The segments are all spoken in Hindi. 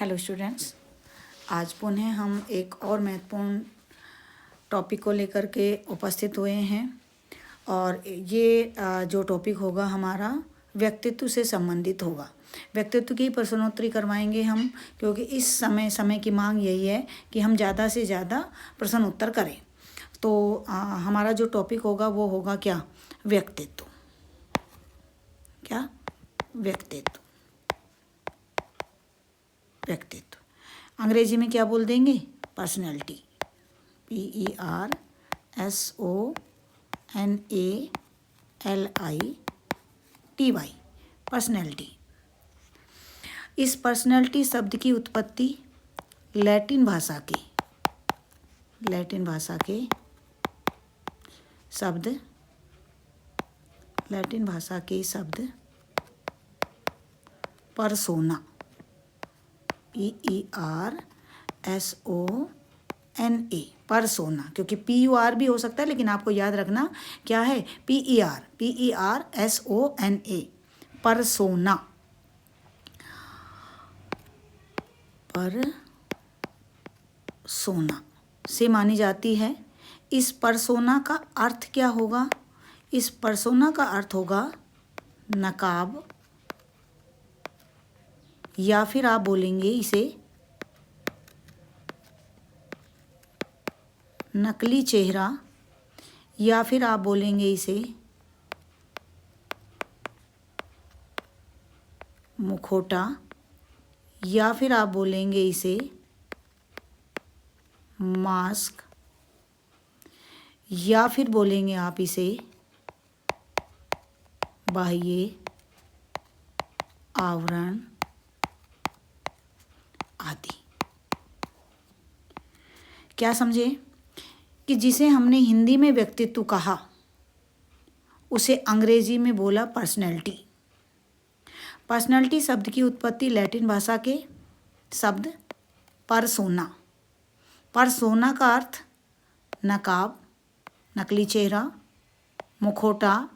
हेलो स्टूडेंट्स, आज पुनः हम एक और महत्वपूर्ण टॉपिक को लेकर के उपस्थित हुए हैं और ये जो टॉपिक होगा हमारा व्यक्तित्व से संबंधित होगा। व्यक्तित्व की प्रश्नोत्तरी करवाएंगे हम, क्योंकि इस समय की मांग यही है कि हम ज़्यादा से ज़्यादा प्रश्न उत्तर करें। तो हमारा जो टॉपिक होगा वो होगा क्या? व्यक्तित्व। क्या? व्यक्तित्व। व्यक्तित्व अंग्रेजी में क्या बोल देंगे? पर्सनैलिटी। PERSONALITY। पर्सनैलिटी। इस पर्सनैलिटी शब्द की उत्पत्ति लैटिन भाषा के शब्द पर्सोना PERSONA पर्सोना, क्योंकि PUR भी हो सकता है, लेकिन आपको याद रखना क्या है? PERSONA persona. पर्सोना से मानी जाती है। इस पर्सोना का अर्थ क्या होगा? इस पर्सोना का अर्थ होगा नकाब, या फिर आप बोलेंगे इसे नकली चेहरा, या फिर आप बोलेंगे इसे मुखौटा, या फिर आप बोलेंगे इसे मास्क, या फिर बोलेंगे आप इसे बाह्य आवरण आदि। क्या समझे? कि जिसे हमने हिंदी में व्यक्तित्व कहा, उसे अंग्रेजी में बोला पर्सनैलिटी। पर्सनैलिटी शब्द की उत्पत्ति लैटिन भाषा के शब्द पर्सोना। पर्सोना का अर्थ नकाब, नकली चेहरा, मुखौटा,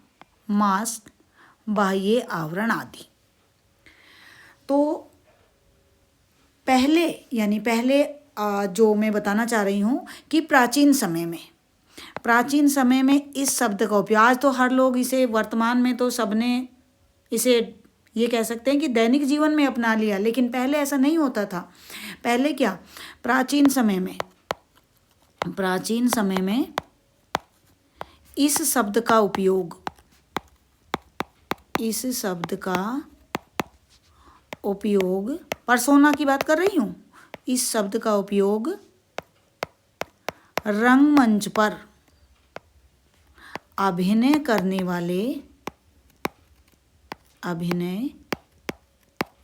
मास्क, बाह्य आवरण आदि। तो पहले जो मैं बताना चाह रही हूँ कि प्राचीन समय में इस शब्द का उपयोग, आज तो हर लोग इसे, वर्तमान में तो सबने इसे ये कह सकते हैं कि दैनिक जीवन में अपना लिया, लेकिन पहले ऐसा नहीं होता था। पहले क्या? प्राचीन समय में इस शब्द का उपयोग पर्सोना की बात कर रही हूँ। इस शब्द का उपयोग रंगमंच पर अभिनय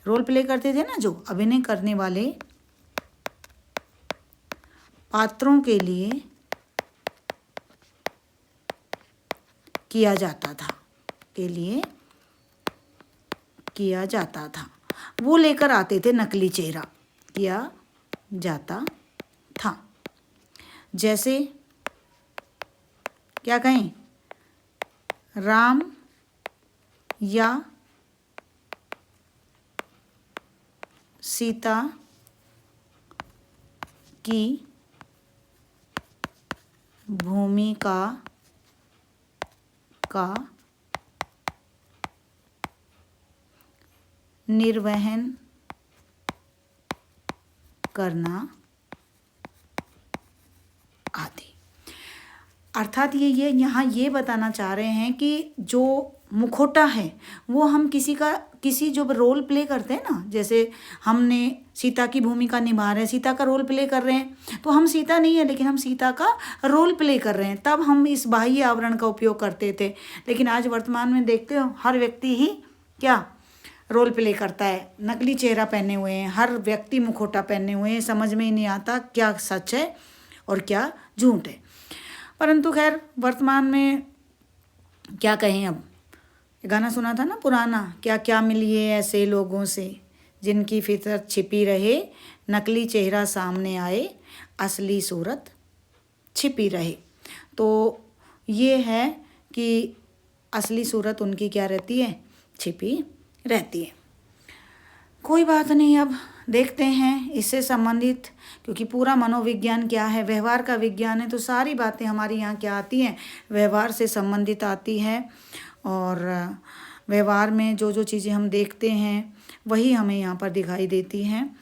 रोल प्ले करते थे ना, जो अभिनय करने वाले पात्रों के लिए किया जाता था। वो लेकर आते थे, नकली चेहरा किया जाता था। जैसे क्या कहें? राम या सीता की भूमिका का निर्वहन करना आदि। अर्थात ये यहाँ ये बताना चाह रहे हैं कि जो मुखौटा है वो हम किसी जो रोल प्ले करते हैं ना, जैसे हमने सीता की भूमिका निभा रहे हैं, सीता का रोल प्ले कर रहे हैं, तो हम सीता नहीं है, लेकिन हम सीता का रोल प्ले कर रहे हैं, तब हम इस बाह्य आवरण का उपयोग करते थे। लेकिन आज वर्तमान में देखते हो, हर व्यक्ति ही क्या रोल प्ले करता है, नकली चेहरा पहने हुए हैं, हर व्यक्ति मुखौटा पहने हुए हैं। समझ में ही नहीं आता क्या सच है और क्या झूठ है। परंतु खैर, वर्तमान में क्या कहें, अब गाना सुना था ना पुराना, क्या क्या मिलिए ऐसे लोगों से जिनकी फितरत छिपी रहे, नकली चेहरा सामने आए, असली सूरत छिपी रहे। तो ये है कि असली सूरत उनकी क्या रहती है? छिपी रहती है। कोई बात नहीं। अब देखते हैं इससे संबंधित, क्योंकि पूरा मनोविज्ञान क्या है, व्यवहार का विज्ञान है, तो सारी बातें हमारी यहाँ क्या आती हैं, व्यवहार से संबंधित आती है। और व्यवहार में जो जो चीज़ें हम देखते हैं वही हमें यहाँ पर दिखाई देती हैं।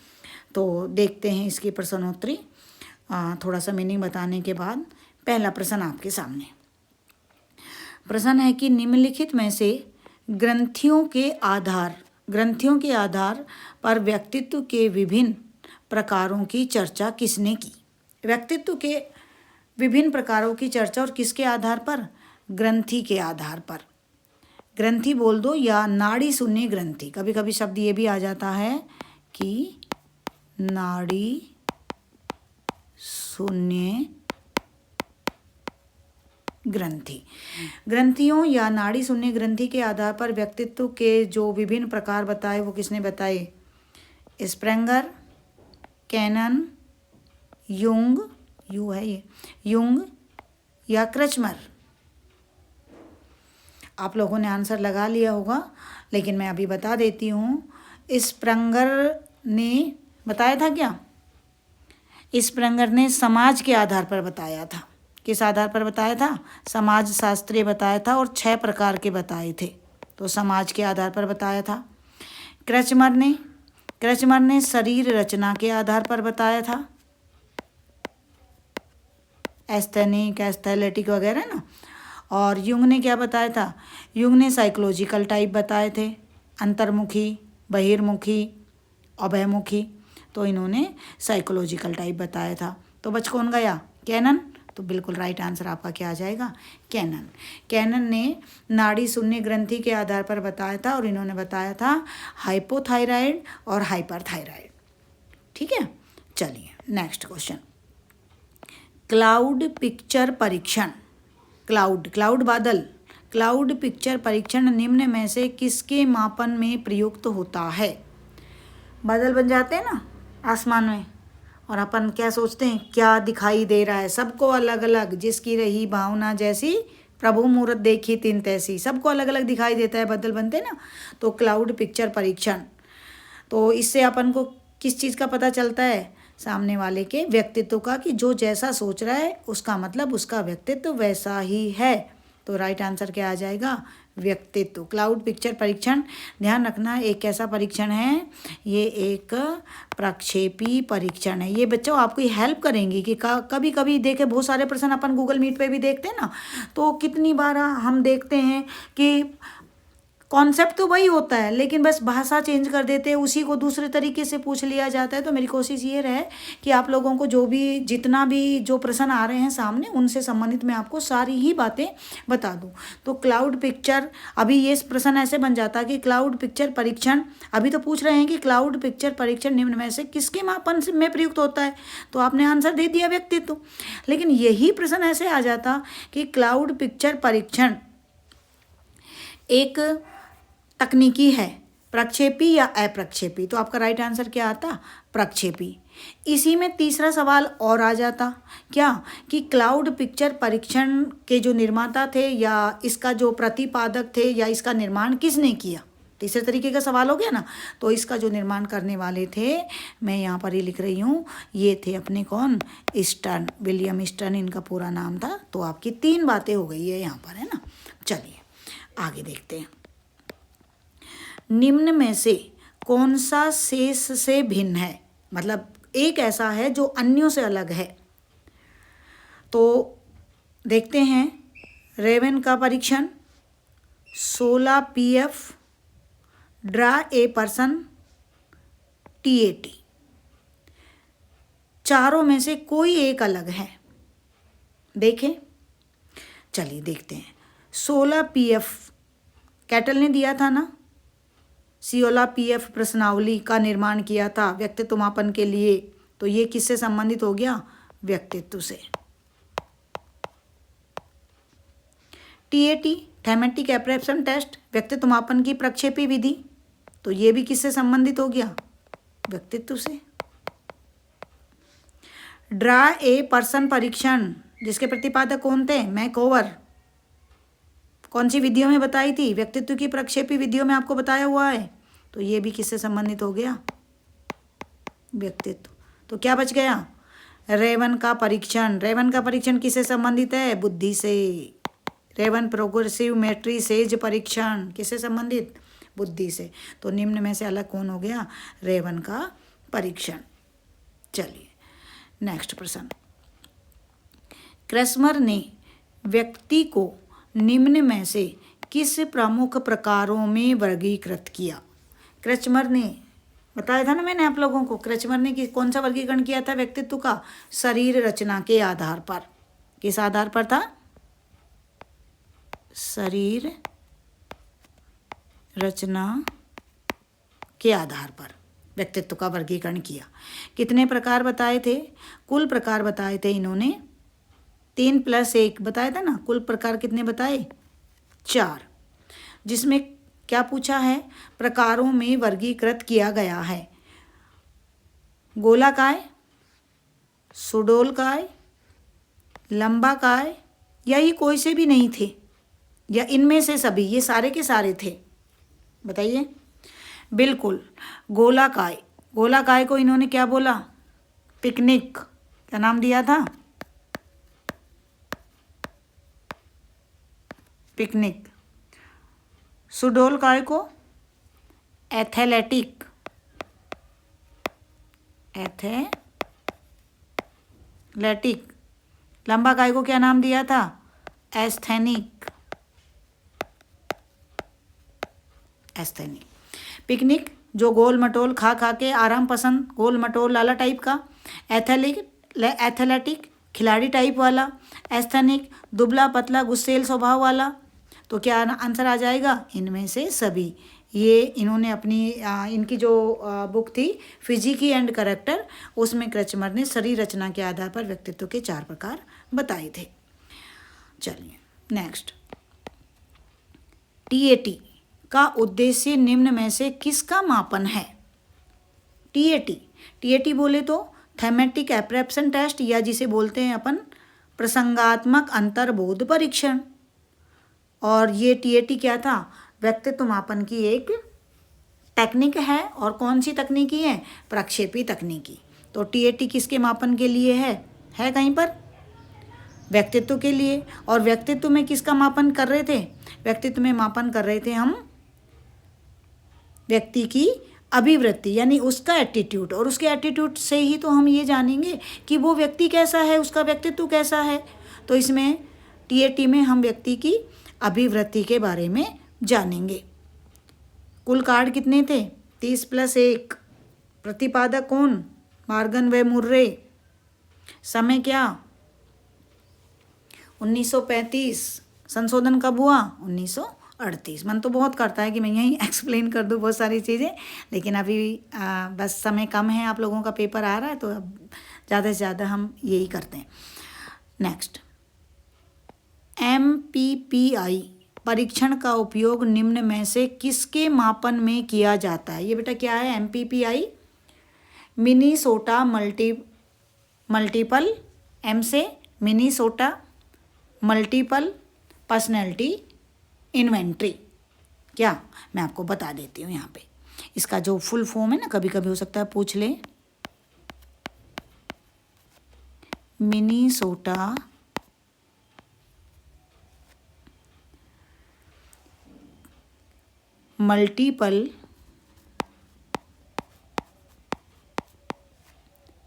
तो देखते हैं इसकी प्रश्नोत्तरी थोड़ा सा मीनिंग बताने के बाद। पहला प्रश्न आपके सामने प्रश्न है कि निम्नलिखित में से ग्रंथियों के आधार पर व्यक्तित्व के विभिन्न प्रकारों की चर्चा किसने की। व्यक्तित्व के विभिन्न प्रकारों की चर्चा और किसके आधार पर, ग्रंथि के आधार पर। ग्रंथि बोल दो या नाड़ी शून्य ग्रंथि, कभी कभी शब्द ये भी आ जाता है कि नाड़ी शून्य ग्रंथि। ग्रंथियों या नाड़ी शून्य ग्रंथि के आधार पर व्यक्तित्व के जो विभिन्न प्रकार बताए वो किसने बताए, स्प्रेंगर, कैनन, युंग, यू है ये, युंग या क्रचमर। आप लोगों ने आंसर लगा लिया होगा, लेकिन मैं अभी बता देती हूँ। स्प्रेंगर ने बताया था क्या, स्प्रेंगर ने समाज के आधार पर बताया था। किस आधार पर बताया था, समाज शास्त्रीय बताया था, और 6 प्रकार के बताए थे, तो समाज के आधार पर बताया था। क्रचमर ने शरीर रचना के आधार पर बताया था, एस्थेनिक, एस्थेलेटिक वगैरह ना। और युंग ने क्या बताया था, युंग ने साइकोलॉजिकल टाइप बताए थे, अंतर्मुखी, बहिर्मुखी, अभयमुखी। तो इन्होंने साइकोलॉजिकल टाइप बताया था। तो बच कौन गया, कैनन। तो बिल्कुल राइट आंसर आपका क्या आ जाएगा, कैनन। कैनन ने नाड़ी शून्य ग्रंथि के आधार पर बताया था, और इन्होंने बताया था हाइपोथायराइड और हाइपरथायराइड। ठीक है, चलिए नेक्स्ट क्वेश्चन। क्लाउड पिक्चर परीक्षण, क्लाउड बादल, क्लाउड पिक्चर परीक्षण निम्न में से किसके मापन में प्रयुक्त होता है। बादल बन जाते हैं ना आसमान में, और अपन क्या सोचते हैं, क्या दिखाई दे रहा है, सबको अलग अलग, जिसकी रही भावना जैसी प्रभु मूरत देखी तिन तैसी, सबको अलग अलग दिखाई देता है, बादल बनते ना। तो क्लाउड पिक्चर परीक्षण, तो इससे अपन को किस चीज़ का पता चलता है, सामने वाले के व्यक्तित्व का, कि जो जैसा सोच रहा है उसका मतलब उसका व्यक्तित्व वैसा ही है। तो राइट आंसर क्या आ जाएगा, व्यक्तित्व। क्लाउड पिक्चर परीक्षण, ध्यान रखना एक कैसा परीक्षण है, ये एक प्रक्षेपी परीक्षण है। ये बच्चों आपको हेल्प करेंगी कि कभी कभी देखे, बहुत सारे प्रश्न अपन गूगल मीट पे भी देखते हैं ना, तो कितनी बार हम देखते हैं कि कॉन्सेप्ट तो वही होता है, लेकिन बस भाषा चेंज कर देते हैं, उसी को दूसरे तरीके से पूछ लिया जाता है। तो मेरी कोशिश ये रहे कि आप लोगों को जितना भी जो प्रश्न आ रहे हैं सामने, उनसे संबंधित मैं आपको सारी ही बातें बता दूं। तो क्लाउड पिक्चर, अभी ये प्रश्न ऐसे बन जाता है कि क्लाउड पिक्चर परीक्षण, अभी तो पूछ रहे हैं कि क्लाउड पिक्चर परीक्षण निम्न में से किसके मापन में प्रयुक्त होता है, तो आपने आंसर दे दिया व्यक्तित्व। लेकिन यही प्रश्न ऐसे आ जाता कि क्लाउड पिक्चर परीक्षण एक तकनीकी है, प्रक्षेपी या अप्रक्षेपी। तो आपका राइट आंसर क्या आता, प्रक्षेपी। इसी में तीसरा सवाल और आ जाता, क्या कि क्लाउड पिक्चर परीक्षण के जो निर्माता थे या इसका जो प्रतिपादक थे या इसका निर्माण किसने किया। तीसरे तरीके का सवाल हो गया ना। तो इसका जो निर्माण करने वाले थे, मैं यहाँ पर ही लिख रही हूँ, ये थे अपने कौन, ईस्टर्न, विलियम ईस्टर्न इनका पूरा नाम था। तो आपकी 3 बातें हो गई है यहाँ पर, है ना। चलिए आगे देखते हैं। निम्न में से कौन सा शेष से भिन्न है, मतलब एक ऐसा है जो अन्यों से अलग है। तो देखते हैं, रेवन का परीक्षण, 16 PF, draw a person, TAT, चारों में से कोई एक अलग है। देखें, चलिए देखते हैं। 16 PF कैटल ने दिया था ना, 16 PF प्रश्नावली का निर्माण किया था व्यक्तित्व मापन के लिए। तो ये किससे संबंधित हो गया, व्यक्तित्व से। TAT थैमेटिक एप्रेप्शन टेस्ट, व्यक्तित्व मापन की प्रक्षेपी विधि, तो ये भी किससे संबंधित हो गया, व्यक्तित्व से। ड्रा ए पर्सन परीक्षण, जिसके प्रतिपादक कौन थे, मैकओवर, कौन सी विधियों में बताई थी, व्यक्तित्व की प्रक्षेपी विधियों में आपको बताया हुआ है। तो ये भी किससे संबंधित हो गया, व्यक्तित्व। तो क्या बच गया? रेवन का परीक्षण। रेवन का परीक्षण किससे संबंधित है? बुद्धि से। रेवन प्रोग्रेसिव मैट्रिसेज परीक्षण किससे संबंधित? बुद्धि से। तो निम्न में से अलग कौन हो गया? रेवन का परीक्षण। चलिए नेक्स्ट प्रश्न। क्रैस्मर ने व्यक्ति को निम्न में से किस प्रमुख प्रकारों में वर्गीकृत किया? क्रैस्मर ने बताया था ना मैंने आप लोगों को, क्रैस्मर ने कौन सा वर्गीकरण किया था व्यक्तित्व का? शरीर रचना के आधार पर। किस आधार पर था? शरीर रचना के आधार पर व्यक्तित्व का वर्गीकरण किया। कितने प्रकार बताए थे? कुल प्रकार बताए थे इन्होंने 3 + 1 बताया था ना। कुल प्रकार कितने बताए? 4। जिसमें क्या पूछा है? प्रकारों में वर्गीकृत किया गया है गोलाकाय, सुडोलकाय, लंबाकाय, या ये कोई से भी नहीं थे, या इनमें से सभी? ये सारे के सारे थे, बताइए। बिल्कुल गोलाकाय। गोलाकाय को इन्होंने क्या बोला? पिकनिक। क्या नाम दिया था? पिकनिक। सुडोलकाय को एथलेटिक। एथलेटिक। लंबाकाय को क्या नाम दिया था? एस्थेनिक। एस्थेनिक। पिकनिक जो गोल मटोल खा खा के आराम पसंद, गोल मटोल लाला टाइप का। एथलेटिक खिलाड़ी टाइप वाला। एस्थेनिक दुबला पतला गुस्सेल स्वभाव वाला। तो क्या आंसर आ जाएगा? इनमें से सभी। ये इन्होंने अपनी इनकी जो बुक थी फिजिकी एंड कैरेक्टर, उसमें क्रैस्मर ने शरीर रचना के आधार पर व्यक्तित्व के 4 प्रकार बताए थे। चलिए नेक्स्ट। टीएटी का उद्देश्य निम्न में से किसका मापन है? टीएटी बोले तो थैमेटिक एप्रेप्शन टेस्ट, या जिसे बोलते हैं अपन प्रसंगात्मक अंतर्बोध परीक्षण। और ये टीएटी क्या था? व्यक्तित्व मापन की एक टेक्निक है। और कौन सी तकनीकी है? प्रक्षेपी तकनीकी। तो टीएटी किसके मापन के लिए है कहीं पर? व्यक्तित्व के लिए। और व्यक्तित्व में किसका मापन कर रहे थे? व्यक्तित्व में मापन कर रहे थे हम व्यक्ति की अभिवृत्ति, यानी उसका एटीट्यूड। और उसके एटीट्यूड से ही तो हम ये जानेंगे कि वो व्यक्ति कैसा है, उसका व्यक्तित्व कैसा है। तो इसमें टीएटी में हम व्यक्ति की अभिवृत्ति के बारे में जानेंगे। कुल कार्ड कितने थे? 30 + 1। प्रतिपादक कौन? मॉर्गन व मुर्रे। समय क्या? 1935। संशोधन कब हुआ? 1938। मन तो बहुत करता है कि मैं यहीं एक्सप्लेन कर दूँ बहुत सारी चीज़ें, लेकिन अभी बस समय कम है, आप लोगों का पेपर आ रहा है, तो अब ज़्यादा से ज़्यादा हम यही करते हैं। नेक्स्ट। MPPI परीक्षण का उपयोग निम्न में से किसके मापन में किया जाता है? ये बेटा क्या है MPPI? मिनीसोटा मल्टीपल, M से मिनीसोटा मल्टीपल पर्सनैलिटी इन्वेंट्री। क्या? मैं आपको बता देती हूँ यहाँ पे। इसका जो फुल फॉर्म है ना, कभी कभी हो सकता है पूछ ले। Minnesota multiple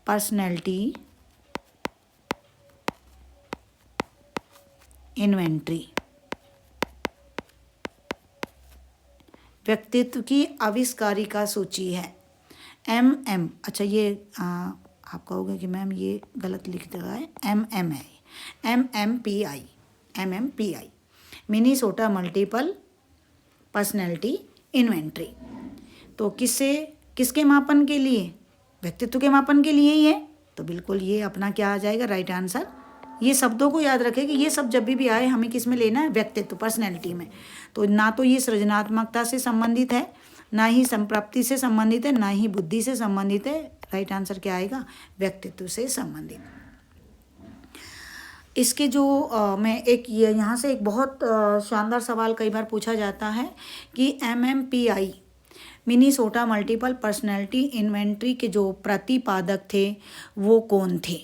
personality inventory. व्यक्तित्व की आविष्कारिका सूची है। MM। अच्छा ये आप कहोगे कि मैम ये गलत लिख दिया है, MM है। MMPI Minnesota multiple personality inventory. तो किसके मापन के लिए? व्यक्तित्व के मापन के लिए ही है। तो बिल्कुल ये अपना क्या आ जाएगा? Right answer. ये शब्दों को याद रखें कि ये सब जब भी आए हमें किस में लेना है? व्यक्तित्व, पर्सनैलिटी में। तो ना तो ये सृजनात्मकता से संबंधित है, ना ही संप्राप्ति से संबंधित है, ना ही बुद्धि से संबंधित है। राइट आंसर क्या आएगा? व्यक्तित्व से संबंधित। इसके जो मैं एक ये यहाँ से एक बहुत शानदार सवाल कई बार पूछा जाता है कि MMPI Minnesota multiple personality inventory के जो प्रतिपादक थे वो कौन थे?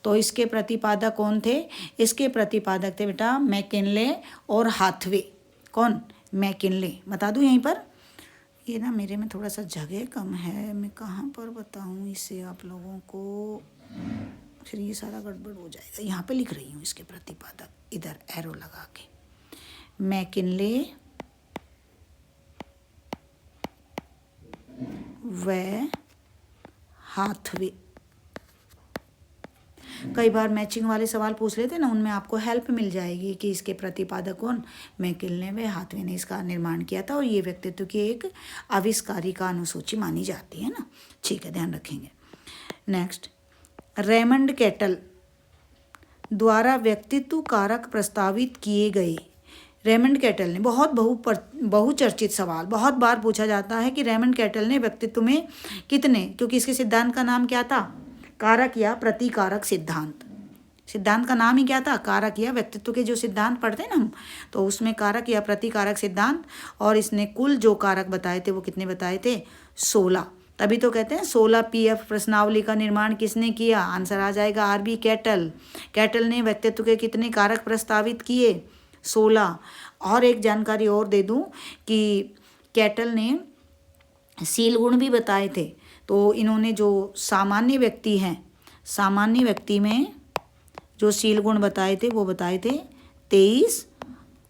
तो इसके प्रतिपादक कौन थे? इसके प्रतिपादक थे बेटा मैकिनले और हाथवे। कौन? मैकिनले। बता दूं यहीं पर, ये ना मेरे में थोड़ा सा जगह कम है, मैं कहाँ पर बताऊँ इसे आप लोगों को, फिर ये सारा गड़बड़ हो जाएगा। यहाँ पे लिख रही हूँ इसके प्रतिपादक, इधर एरो लगा के, मैकिनले व हाथवे। कई बार मैचिंग वाले सवाल पूछ लेते ना, उनमें आपको हेल्प मिल जाएगी कि इसके प्रतिपादक कौन? मैकिनले व हाथवे ने इसका निर्माण किया था और ये व्यक्तित्व की एक आविष्कारी का अनुसूची मानी जाती है ना। ठीक है, ध्यान रखेंगे। नेक्स्ट, रेमंड कैटल द्वारा व्यक्तित्व कारक प्रस्तावित किए गए। रेमंड कैटल ने, बहुत बहुचर्चित सवाल, बहुत बार पूछा जाता है कि रेमंड कैटल ने व्यक्तित्व में कितने, क्योंकि इसके सिद्धांत का नाम क्या था? कारक या प्रतिकारक सिद्धांत। सिद्धांत का नाम ही क्या था? कारक या, व्यक्तित्व के जो सिद्धांत पढ़ते हैं ना हम, तो उसमें कारक या प्रतिकारक सिद्धांत। और इसने कुल जो कारक बताए थे वो कितने बताए थे? 16। तभी तो कहते हैं 16 PF प्रश्नावली का निर्माण किसने किया? आंसर आ जाएगा RB कैटल। कैटल ने व्यक्तित्व के कितने कारक प्रस्तावित किए? 16। और एक जानकारी और दे दूं कि कैटल ने शील गुण भी बताए थे। तो इन्होंने जो सामान्य व्यक्ति हैं, सामान्य व्यक्ति में जो शील गुण बताए थे वो बताए थे 23,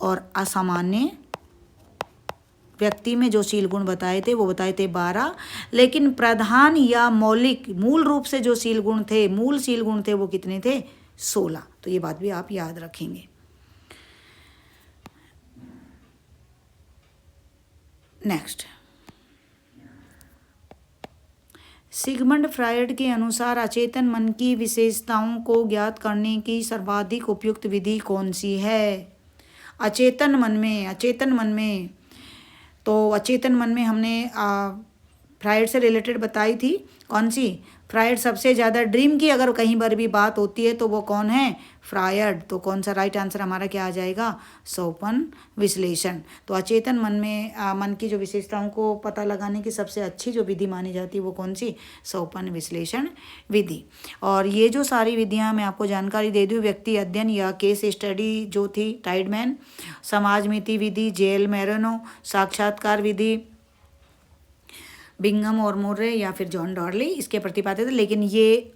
और असामान्य व्यक्ति में जो शील गुण बताए थे वो बताए थे 12। लेकिन प्रधान या मौलिक, मूल रूप से जो शील गुण थे, मूल शील गुण थे, वो कितने थे? 16। तो ये बात भी आप याद रखेंगे। नेक्स्ट, सिगमंड फ्रायड के अनुसार अचेतन मन की विशेषताओं को ज्ञात करने की सर्वाधिक उपयुक्त विधि कौन सी है? अचेतन मन में तो अचेतन मन में हमने फ्रायड से रिलेटेड बताई थी। कौन सी? फ्रायड। सबसे ज़्यादा ड्रीम की अगर कहीं पर भी बात होती है तो वो कौन है? फ्रायड। तो कौन सा राइट आंसर हमारा क्या आ जाएगा? सोपन विश्लेषण। तो अचेतन मन में मन की जो विशेषताओं को पता लगाने की सबसे अच्छी जो विधि मानी जाती है वो कौन सी? सोपन विश्लेषण विधि। और ये जो सारी विधियाँ मैं आपको जानकारी दे दूँ, व्यक्ति अध्ययन या केस स्टडी जो थी टाइडमैन, समाज मिति विधि जेल मैरोनो, साक्षात्कार विधि बिंगम और मोर्रे या फिर जॉन डॉर्ली, इसके प्रतिपादित, लेकिन ये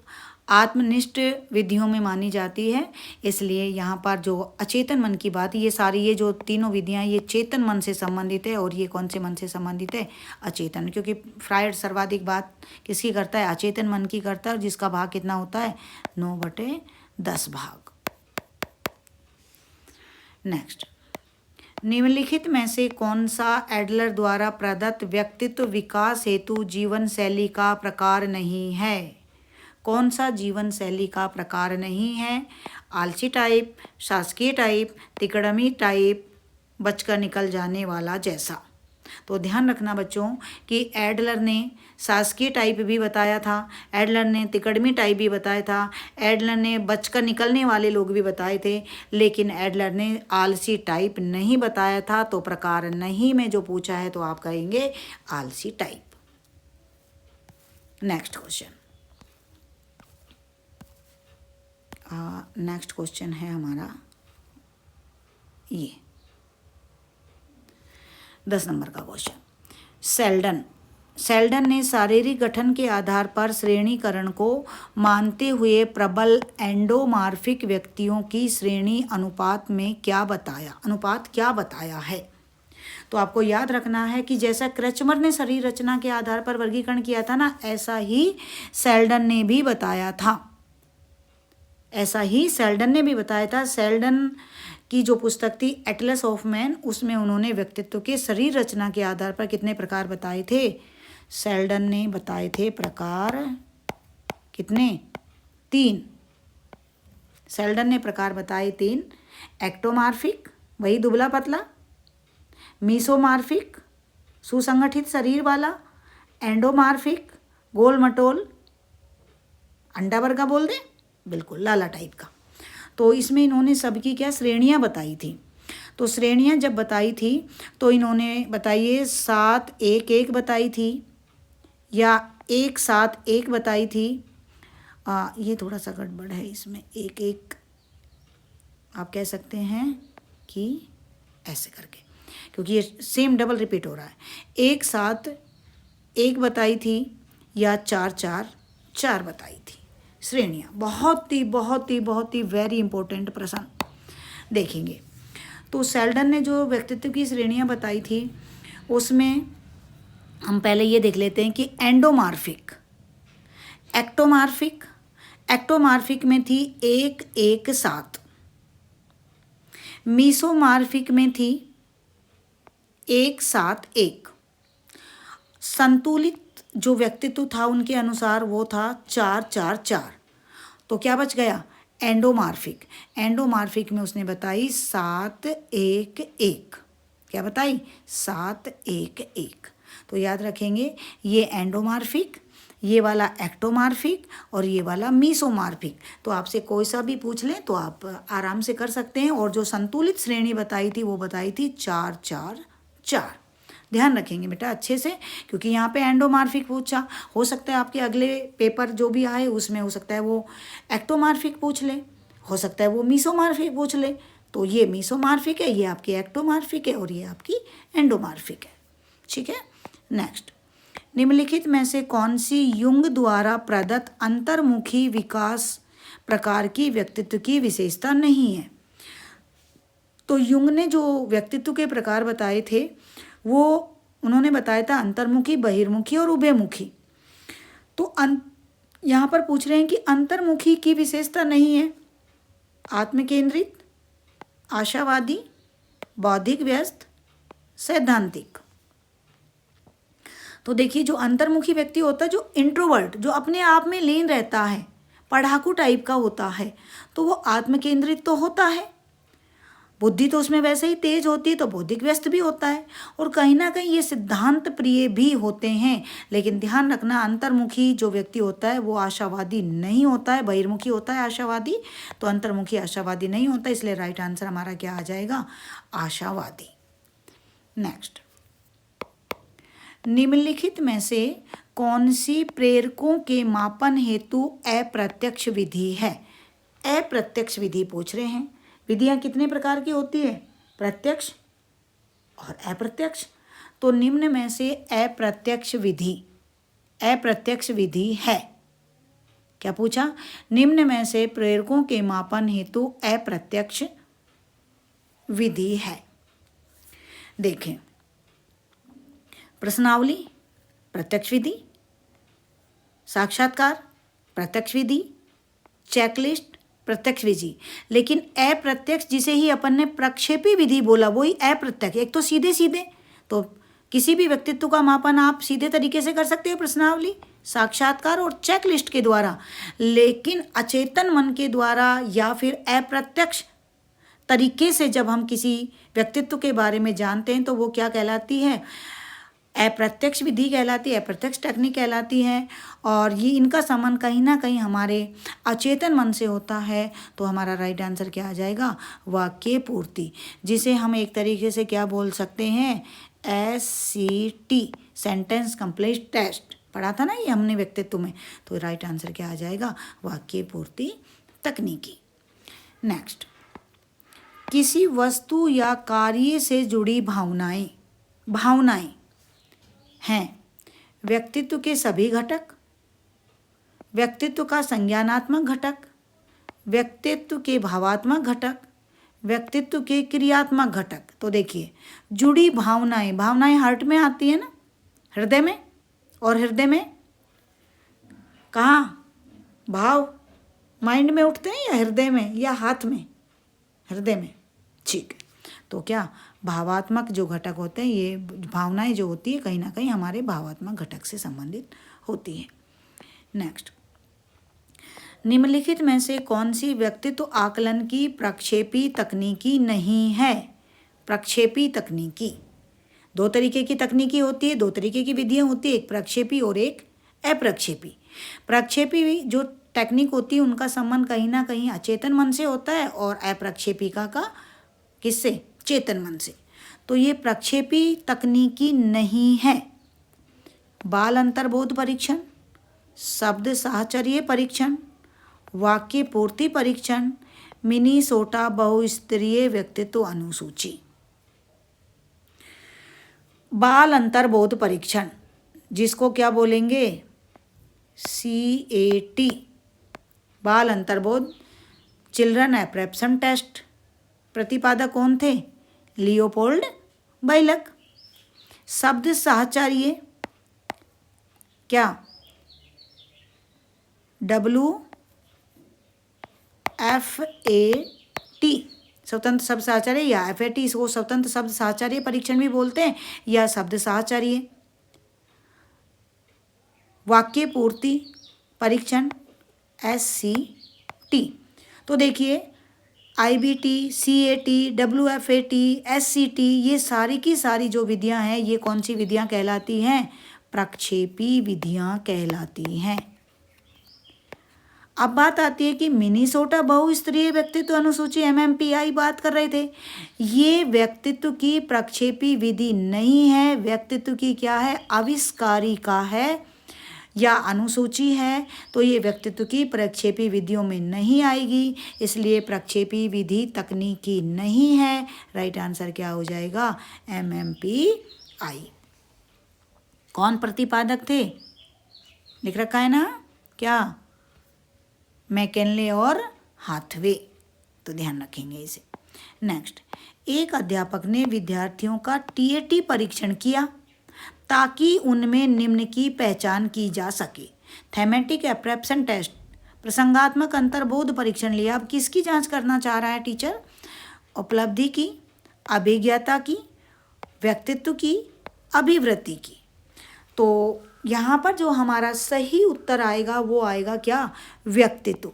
आत्मनिष्ठ विधियों में मानी जाती है। इसलिए यहाँ पर जो अचेतन मन की बात, ये सारी, ये जो तीनों विधियाँ ये चेतन मन से संबंधित है। और ये कौन से मन से संबंधित है? अचेतन। क्योंकि फ्रायड सर्वाधिक बात किसकी करता है? अचेतन मन की करता है, और जिसका भाग कितना होता है? 9/10 भाग। नेक्स्ट, निम्नलिखित में से कौन सा एडलर द्वारा प्रदत्त व्यक्तित्व विकास हेतु जीवन शैली का प्रकार नहीं है? कौन सा जीवन शैली का प्रकार नहीं है? आलसी टाइप, शासकीय टाइप, तिकड़मी टाइप, बचकर निकल जाने वाला जैसा। तो ध्यान रखना बच्चों कि एडलर ने शासकीय टाइप भी बताया था, एडलर ने तिकड़मी टाइप भी बताया था, एडलर ने बचकर निकलने वाले लोग भी बताए थे, लेकिन एडलर ने आलसी टाइप नहीं बताया था। तो प्रकार नहीं में जो पूछा है तो आप कहेंगे आलसी type. Next question, next question है हमारा ये 10 नंबर का क्वेश्चन। सेल्डन ने शारीरिक गठन के आधार पर श्रेणीकरण को मानते हुए प्रबल एंडोमार्फिक व्यक्तियों की श्रेणी अनुपात क्या बताया है? तो आपको याद रखना है कि जैसा क्रचमर ने शरीर रचना के आधार पर वर्गीकरण किया था ना, ऐसा ही सेल्डन ने भी बताया था। सेल्डन की जो पुस्तक थी एटलस ऑफ मैन, उसमें उन्होंने व्यक्तित्व के शरीर रचना के आधार पर कितने प्रकार बताए थे? सेल्डन ने बताए थे प्रकार कितने? 3। सेल्डन ने प्रकार बताए 3। एक्टोमार्फिक, वही दुबला पतला, मीसोमार्फिक, सुसंगठित शरीर वाला, एंडोमार्फिक, गोल मटोल, अंडा वर्गा बोल दे, बिल्कुल लाला टाइप का। तो इसमें इन्होंने सबकी क्या श्रेणियां बताई थी। तो श्रेणियाँ जब बताई थी तो इन्होंने बताइए 7 1 1 बताई थी या 1 7 1 बताई थी। ये थोड़ा सा गड़बड़ है इसमें, 1 1 आप कह सकते हैं कि ऐसे करके, क्योंकि ये सेम डबल रिपीट हो रहा है। 1 7 1 बताई थी या 4 4 4 बताई थी श्रेणियाँ। बहुत ही वेरी इंपॉर्टेंट प्रश्न देखेंगे। तो सेल्डन ने जो व्यक्तित्व की श्रेणियाँ बताई थी उसमें हम पहले ये देख लेते हैं कि एंडोमार्फिक, एक्टोमार्फिक, एक्टोमार्फिक में थी 1 1 7, मीसोमार्फिक में थी 1 7 1, संतुलित जो व्यक्तित्व था उनके अनुसार वो था 4 4 4। तो क्या बच गया? एंडोमार्फिक। एंडोमार्फिक में उसने बताई 7 1 1। क्या बताई? 7 1 1। तो याद रखेंगे ये एंडोमार्फिक, ये वाला एक्टोमार्फिक और ये वाला मीसोमार्फिक। तो आपसे कोई सा भी पूछ लें तो आप आराम से कर सकते हैं। और जो संतुलित श्रेणी बताई थी वो बताई थी 4 4 4। ध्यान रखेंगे बेटा अच्छे से, क्योंकि यहाँ पे एंडोमार्फिक पूछा, हो सकता है आपके अगले पेपर जो भी आए उसमें हो सकता है वो एक्टोमार्फिक पूछ ले, हो सकता है वो मीसोमार्फिक पूछ ले। तो ये मीसोमार्फिक है, ये आपकी एक्टोमार्फिक है और ये आपकी एंडोमार्फिक है। ठीक है, नेक्स्ट। निम्नलिखित में से कौन सी युंग द्वारा प्रदत्त अंतर्मुखी विकास प्रकार की व्यक्तित्व की विशेषता नहीं है? तो युंग ने जो व्यक्तित्व के प्रकार बताए थे वो उन्होंने बताया था अंतर्मुखी, बहिर्मुखी और उभयमुखी। तो यहाँ पर पूछ रहे हैं कि अंतर्मुखी की विशेषता नहीं है, आत्मकेंद्रित, आशावादी, बौद्धिक व्यस्त, सैद्धांतिक। तो देखिए जो अंतर्मुखी व्यक्ति होता है, जो इंट्रोवर्ट, जो अपने आप में लीन रहता है, पढ़ाकू टाइप का होता है, तो वो आत्मकेंद्रित तो होता है, बुद्धि तो उसमें वैसे ही तेज होती है, तो बौद्धिक व्यस्त भी होता है और कहीं ना कहीं ये सिद्धांत प्रिय भी होते हैं। लेकिन ध्यान रखना अंतर्मुखी जो व्यक्ति होता है वो आशावादी नहीं होता है, बहिर्मुखी होता है आशावादी, तो अंतर्मुखी आशावादी नहीं होता। इसलिए राइट आंसर हमारा क्या आ जाएगा? आशावादी। नेक्स्ट, निम्नलिखित में से कौन सी प्रेरकों के मापन हेतु अप्रत्यक्ष विधि है? अप्रत्यक्ष विधि पूछ रहे हैं। विधियां कितने प्रकार की होती है? प्रत्यक्ष और अप्रत्यक्ष। तो निम्न में से अप्रत्यक्ष विधि है। क्या पूछा? निम्न में से प्रेरकों के मापन हेतु अप्रत्यक्ष विधि है। देखें, प्रश्नावली प्रत्यक्ष विधि, साक्षात्कार प्रत्यक्ष विधि, चेकलिस्ट प्रत्यक्ष विधि। लेकिन अप्रत्यक्ष जिसे ही अपन ने प्रक्षेपी विधि बोला वही अप्रत्यक्ष। एक तो सीधे सीधे, तो किसी भी व्यक्तित्व का मापन आप सीधे तरीके से कर सकते हो प्रश्नावली, साक्षात्कार और चेकलिस्ट के द्वारा। लेकिन अचेतन मन के द्वारा या फिर अप्रत्यक्ष तरीके से जब हम किसी व्यक्तित्व के बारे में जानते हैं तो वो क्या कहलाती है? अप्रत्यक्ष विधि कहलाती है, अप्रत्यक्ष टेक्निक कहलाती है। और ये इनका संबंध कहीं ना कहीं हमारे अचेतन मन से होता है। तो हमारा राइट आंसर क्या आ जाएगा? वाक्य पूर्ति, जिसे हम एक तरीके से क्या बोल सकते हैं? SCT, सेंटेंस कंप्लीट टेस्ट पढ़ा था ना ये हमने व्यक्तित्व में। तो राइट आंसर क्या आ जाएगा? वाक्य पूर्ति तकनीकी। नेक्स्ट, किसी वस्तु या कार्य से जुड़ी भावनाएं हैं व्यक्तित्व के सभी घटक, व्यक्तित्व का संज्ञानात्मक घटक, व्यक्तित्व के भावात्मक घटक, व्यक्तित्व के क्रियात्मक घटक। तो देखिए जुड़ी भावनाएं हार्ट में आती है ना, हृदय में। और हृदय में कहाँ भाव माइंड में उठते हैं, या हृदय में या हाथ में? हृदय में। ठीक है, तो क्या भावात्मक जो घटक होते हैं, ये भावनाएं जो होती है कहीं ना कहीं हमारे भावात्मक घटक से संबंधित होती है। नेक्स्ट, निम्नलिखित में से कौन सी व्यक्तित्व आकलन की प्रक्षेपी तकनीकी नहीं है? प्रक्षेपी तकनीकी दो तरीके की तकनीकी होती है, दो तरीके की विधियां होती है, एक प्रक्षेपी और एक अप्रक्षेपी। प्रक्षेपी जो टेक्निक होती है उनका संबंध कहीं ना कहीं अचेतन मन से होता है और अप्रक्षेपिका का किससे? चेतन मन से, तो ये प्रक्षेपी तकनीकी नहीं है। बाल अंतर्बोध परीक्षण, शब्द साहचर्य परीक्षण, वाक्य पूर्ति परीक्षण, मिनीसोटा बहुस्तरीय व्यक्तित्व अनुसूची। बाल अंतर्बोध परीक्षण, जिसको क्या बोलेंगे, CAT, बाल अंतर्बोध चिल्ड्रन एप्रेप्शन टेस्ट। प्रतिपादक कौन थे, लियोपोल्ड बैलक। शब्द साहचर्य क्या, WFAT, स्वतंत्र शब्द साहचर्य या FAT, इसको स्वतंत्र शब्द साहचर्य परीक्षण भी बोलते हैं या शब्द साहचर्य। वाक्य पूर्ति परीक्षण SCT। तो देखिए IBT, CAT, WFAT, SCT, ये सारी की सारी जो विधियां हैं ये कौन सी विधियां कहलाती हैं, प्रक्षेपी विधियां कहलाती हैं। अब बात आती है कि मिनीसोटा बहुस्तरीय व्यक्तित्व अनुसूची MMPI बात कर रहे थे, ये व्यक्तित्व की प्रक्षेपी विधि नहीं है, व्यक्तित्व की क्या है, आविष्कारिका है या अनुसूची है, तो ये व्यक्तित्व की प्रक्षेपी विधियों में नहीं आएगी, इसलिए प्रक्षेपी विधि तकनीकी नहीं है। राइट आंसर क्या हो जाएगा, MMPI। कौन प्रतिपादक थे, लिख रखा है ना, क्या, मैकिनले और हाथवे, तो ध्यान रखेंगे इसे। नेक्स्ट, एक अध्यापक ने विद्यार्थियों का TAT परीक्षण किया ताकि उनमें निम्न की पहचान की जा सके। थैमेटिक एप्रेप्शन टेस्ट, प्रसंगात्मक अंतर्बोध परीक्षण लिया। अब किसकी जांच करना चाह रहा है टीचर, उपलब्धि की, अभिज्ञता की, व्यक्तित्व की, अभिवृत्ति की। तो यहाँ पर जो हमारा सही उत्तर आएगा वो आएगा क्या, व्यक्तित्व।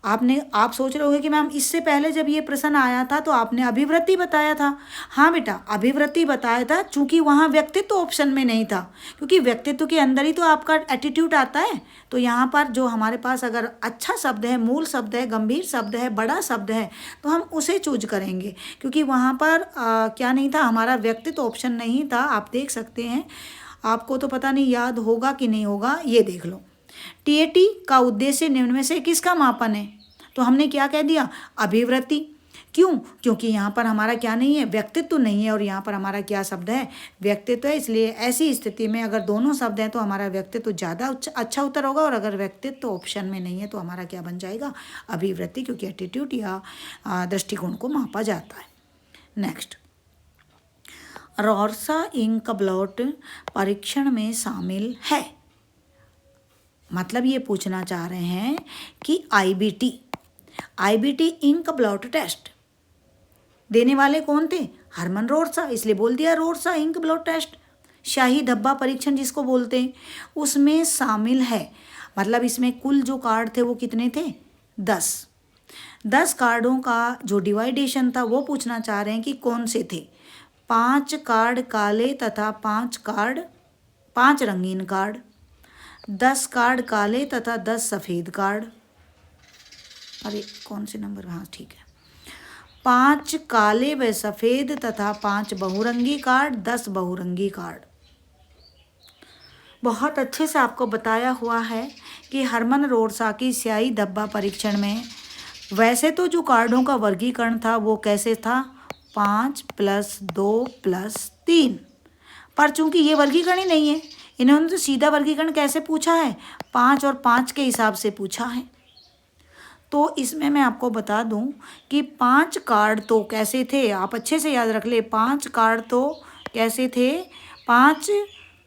आप सोच रहे होंगे कि मैम इससे पहले जब ये प्रश्न आया था तो आपने अभिवृत्ति बताया था। हाँ बेटा, अभिवृत्ति बताया था, चूंकि वहाँ व्यक्तित्व ऑप्शन में नहीं था, क्योंकि व्यक्तित्व के अंदर ही तो आपका एटीट्यूड आता है। तो यहाँ पर जो हमारे पास अगर अच्छा शब्द है, मूल शब्द है, गंभीर शब्द है, बड़ा शब्द है, तो हम उसे चूज करेंगे, क्योंकि वहाँ पर क्या नहीं था, हमारा व्यक्तित्व ऑप्शन नहीं था। आप देख सकते हैं, आपको तो पता नहीं याद होगा कि नहीं होगा, ये देख लो। TAT का उद्देश्य निम्न में से किसका मापन है, तो हमने क्या कह दिया, अभिवृत्ति। क्यों, क्योंकि यहाँ पर हमारा क्या नहीं है, व्यक्तित्व नहीं है, और यहाँ पर हमारा क्या शब्द है, व्यक्तित्व है। इसलिए ऐसी स्थिति में अगर दोनों शब्द हैं तो हमारा व्यक्तित्व ज़्यादा अच्छा उत्तर होगा, और अगर व्यक्तित्व ऑप्शन में नहीं है तो हमारा क्या बन जाएगा, अभिवृत्ति, क्योंकि एटीट्यूड या दृष्टिकोण को मापा जाता है। नेक्स्ट, रॉर्सा इंक ब्लॉट परीक्षण में शामिल है। मतलब ये पूछना चाह रहे हैं कि IBT इंक ब्लॉट टेस्ट देने वाले कौन थे, हरमन रॉर्सा, इसलिए बोल दिया रॉर्सा इंक ब्लॉट टेस्ट। शाही धब्बा परीक्षण जिसको बोलते हैं, उसमें शामिल है। मतलब इसमें कुल जो कार्ड थे वो कितने थे, 10 कार्डों का जो डिवाइडेशन था वो पूछना चाह रहे हैं कि कौन से थे। 5 कार्ड काले तथा 5 रंगीन कार्ड, 10 कार्ड काले तथा 10 सफ़ेद कार्ड। अरे कौन से नंबर, हाँ ठीक है, 5 काले व सफ़ेद तथा 5 बहुरंगी कार्ड, 10 बहुरंगी कार्ड। बहुत अच्छे से आपको बताया हुआ है कि हरमन रॉर्सा की स्याही धब्बा परीक्षण में वैसे तो जो कार्डों का वर्गीकरण था वो कैसे था, 5 + 2 + 3, पर चूंकि ये वर्गीकरण ही नहीं है, इन्होंने तो सीधा वर्गीकरण कैसे पूछा है, 5 और 5 के हिसाब से पूछा है। तो इसमें मैं आपको बता दूं कि 5 कार्ड तो कैसे थे, आप अच्छे से याद रख ले, 5 कार्ड तो कैसे थे, 5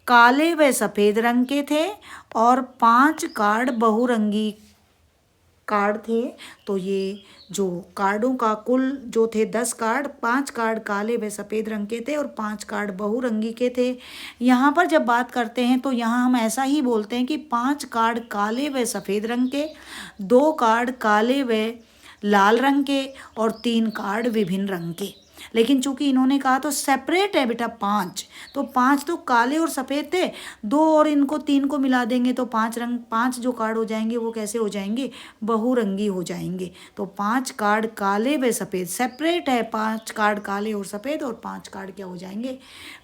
काले व सफ़ेद रंग के थे और 5 कार्ड बहुरंगी कार्ड थे। तो ये जो कार्डों का कुल जो थे 10 कार्ड, 5 कार्ड काले व सफ़ेद रंग के थे और 5 कार्ड बहुरंगी के थे। यहाँ पर जब बात करते हैं तो यहाँ हम ऐसा ही बोलते हैं कि 5 कार्ड काले व सफ़ेद रंग के, 2 कार्ड काले व लाल रंग के और 3 कार्ड विभिन्न रंग के। लेकिन चूंकि इन्होंने कहा तो सेपरेट है बेटा 5, तो 5 तो काले और सफ़ेद थे, 2 और इनको 3 को मिला देंगे तो 5 जो कार्ड हो जाएंगे वो कैसे हो जाएंगे, बहुरंगी हो जाएंगे। तो 5 कार्ड काले व सफ़ेद, सेपरेट है 5 कार्ड काले और सफ़ेद, और 5 कार्ड क्या हो जाएंगे,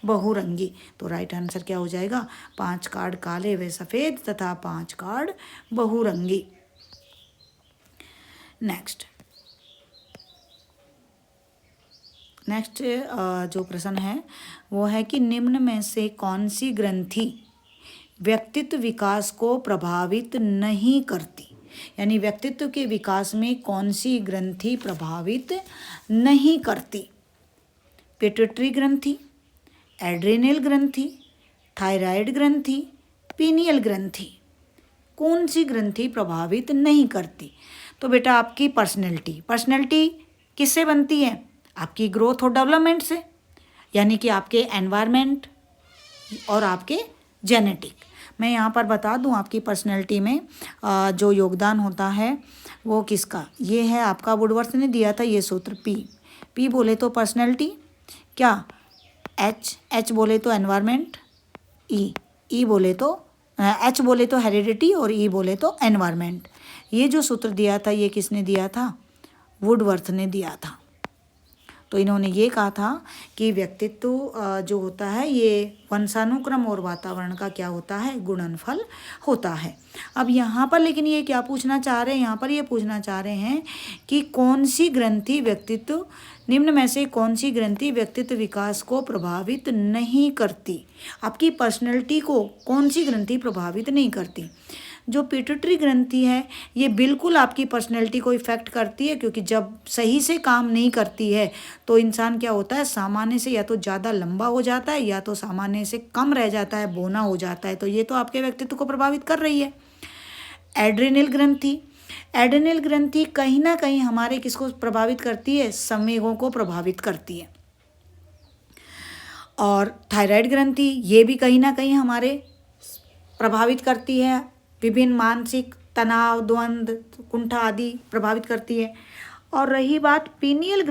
बहुरंगी। तो राइट आंसर क्या हो जाएगा, 5 कार्ड काले व सफ़ेद तथा 5 कार्ड बहुरंगी। नेक्स्ट जो प्रश्न है वो है कि निम्न में से कौन सी ग्रंथि व्यक्तित्व विकास को प्रभावित नहीं करती, यानी व्यक्तित्व के विकास में कौन सी ग्रंथि प्रभावित नहीं करती। पिट्यूटरी ग्रंथि, एड्रेनल ग्रंथि, थायराइड ग्रंथि, पीनियल ग्रंथि, कौन सी ग्रंथि प्रभावित नहीं करती। तो बेटा आपकी पर्सनैलिटी किससे बनती है, आपकी ग्रोथ और डेवलपमेंट से, यानी कि आपके एनवायरनमेंट और आपके जेनेटिक। मैं यहाँ पर बता दूँ आपकी पर्सनैलिटी में जो योगदान होता है वो किसका, ये है आपका वुडवर्थ ने दिया था ये सूत्र, पी बोले तो पर्सनैलिटी, क्या एच बोले तो एनवायरनमेंट, ई बोले तो एच बोले तो हेरिडिटी और ई बोले तो एनवायरनमेंट। ये जो सूत्र दिया था ये किसने दिया था, वुडवर्थ ने दिया था। तो इन्होंने ये कहा था कि व्यक्तित्व जो होता है ये वंशानुक्रम और वातावरण का क्या होता है, गुणनफल होता है। अब यहाँ पर लेकिन ये क्या पूछना चाह रहे हैं, यहाँ पर ये पूछना चाह रहे हैं कि कौन सी ग्रंथि व्यक्तित्व, निम्न में से कौन सी ग्रंथि व्यक्तित्व विकास को प्रभावित नहीं करती। आपकी पर्सनैलिटी को कौन सी ग्रंथि प्रभावित नहीं करती। जो पिट्यूटरी ग्रंथि है ये बिल्कुल आपकी पर्सनैलिटी को इफ़ेक्ट करती है, क्योंकि जब सही से काम नहीं करती है तो इंसान क्या होता है, सामान्य से या तो ज़्यादा लंबा हो जाता है या तो सामान्य से कम रह जाता है, बौना हो जाता है। तो ये तो आपके व्यक्तित्व को प्रभावित कर रही है। एड्रेनल ग्रंथि कहीं ना कहीं हमारे किसको प्रभावित करती है, संवेगों को प्रभावित करती है। और थायराइड ग्रंथि ये भी कहीं ना कहीं हमारे प्रभावित करती है, विभिन्न मानसिक तनाव, द्वंद्व, कुंठा आदि प्रभावित करती है। और रही बात पीनियल